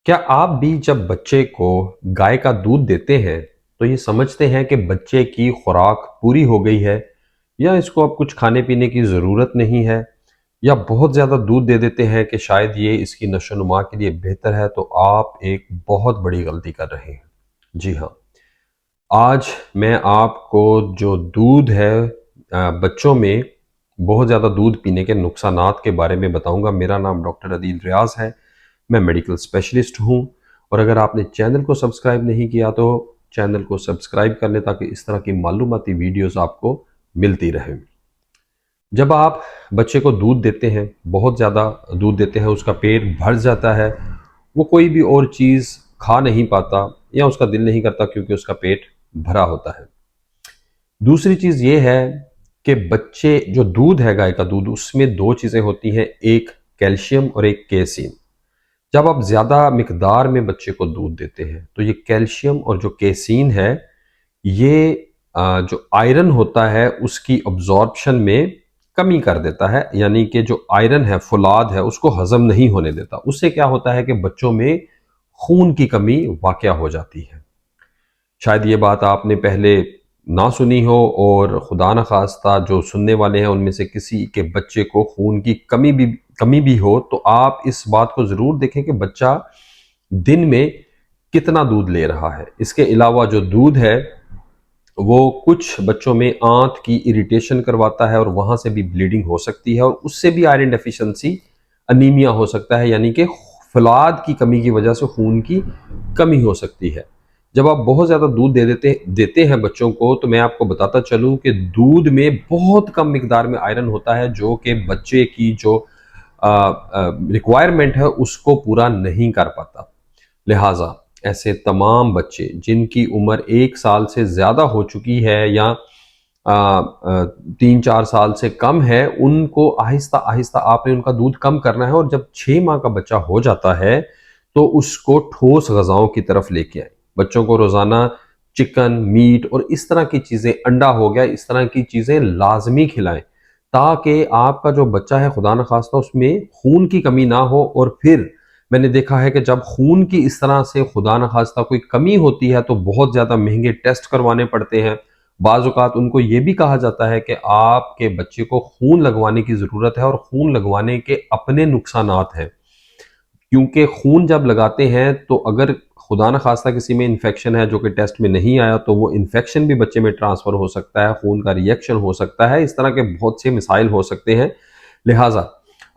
क्या आप भी जब बच्चे को गाय का दूध देते हैं तो ये समझते हैं कि बच्चे की खुराक पूरी हो गई है, या इसको अब कुछ खाने पीने की ज़रूरत नहीं है, या बहुत ज़्यादा दूध दे देते हैं कि शायद ये इसकी नशोनुमा के लिए बेहतर है? तो आप एक बहुत बड़ी गलती कर रहे हैं। जी हाँ, आज मैं आपको जो दूध है, बच्चों में बहुत ज़्यादा दूध पीने के नुकसानात के बारे में बताऊंगा। मेरा नाम डॉक्टर अदील रियाज है, मैं मेडिकल स्पेशलिस्ट हूं। और अगर आपने चैनल को सब्सक्राइब नहीं किया तो चैनल को सब्सक्राइब कर लें, ताकि इस तरह की मालूमाती वीडियोस आपको मिलती रहे। जब आप बच्चे को दूध देते हैं, बहुत ज़्यादा दूध देते हैं, उसका पेट भर जाता है, वो कोई भी और चीज़ खा नहीं पाता या उसका दिल नहीं करता क्योंकि उसका पेट भरा होता है। दूसरी चीज़ ये है कि बच्चे जो दूध है, गाय का दूध, उसमें दो चीज़ें होती हैं, एक कैल्शियम और एक केसीन। जब आप ज़्यादा मिकदार में बच्चे को दूध देते हैं तो ये कैल्शियम और जो केसीन है, ये जो आयरन होता है उसकी अब्जॉर्प्शन में कमी कर देता है, यानी कि जो आयरन है, फुलाद है, उसको हजम नहीं होने देता। उससे क्या होता है कि बच्चों में खून की कमी वाक़या हो जाती है। शायद ये बात आपने पहले ना सुनी हो, और खुदा न खास्ता जो सुनने वाले हैं उनमें से किसी के बच्चे को खून की कमी भी हो, तो आप इस बात को ज़रूर देखें कि बच्चा दिन में कितना दूध ले रहा है। इसके अलावा जो दूध है वो कुछ बच्चों में आंत की इरिटेशन करवाता है, और वहाँ से भी ब्लीडिंग हो सकती है, और उससे भी आयरन डेफिशिएंसी, अनीमिया हो सकता है, यानी कि फलाद की कमी की वजह से खून की कमी हो सकती है। जब आप बहुत ज़्यादा दूध देते हैं बच्चों को, तो मैं आपको बताता चलूँ कि दूध में बहुत कम मिकदार में आयरन होता है, जो कि बच्चे की जो रिक्वायरमेंट है उसको पूरा नहीं कर पाता। लिहाजा ऐसे तमाम बच्चे जिनकी उम्र 1 साल से ज़्यादा हो चुकी है, या 3-4 साल से कम है, उनको आहिस्ता आहिस्ता आपने उनका दूध कम करना है। और जब 6 माह का बच्चा हो जाता है तो उसको ठोस गज़ाओं की तरफ लेके आए। बच्चों को रोज़ाना चिकन, मीट और इस तरह की चीज़ें, अंडा हो गया, इस तरह की चीज़ें लाजमी खिलाएं, ताकि आपका जो बच्चा है, खुदा न खास्ता, उसमें खून की कमी ना हो। और फिर मैंने देखा है कि जब खून की इस तरह से खुदा न खास्ता कोई कमी होती है तो बहुत ज़्यादा महंगे टेस्ट करवाने पड़ते हैं। बाज़ औक़ात उनको ये भी कहा जाता है कि आपके बच्चे को खून लगवाने की ज़रूरत है, और खून लगवाने के अपने नुकसानात हैं। क्योंकि खून जब लगाते हैं तो अगर खुदा न खास्ता किसी में इन्फेक्शन है जो कि टेस्ट में नहीं आया, तो वो इन्फेक्शन भी बच्चे में ट्रांसफ़र हो सकता है, खून का रिएक्शन हो सकता है, इस तरह के बहुत से मिसाइल हो सकते हैं। लिहाजा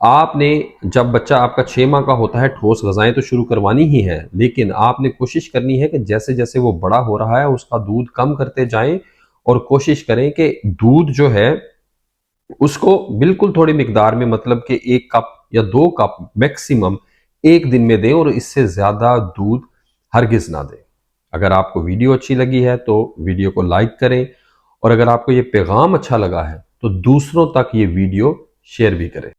आपने, जब बच्चा आपका 6 माह का होता है, ठोस ग़ज़ाएँ तो शुरू करवानी ही है, लेकिन आपने कोशिश करनी है कि जैसे जैसे वो बड़ा हो रहा है उसका दूध कम करते जाएं, और कोशिश करें कि दूध जो है उसको बिल्कुल थोड़ी मिकदार में, मतलब कि 1 कप या 2 कप मैक्सिमम एक दिन में दें, और इससे ज़्यादा दूध हरगिज़ ना दें। अगर आपको वीडियो अच्छी लगी है तो वीडियो को लाइक करें, और अगर आपको ये पैगाम अच्छा लगा है तो दूसरों तक ये वीडियो शेयर भी करें।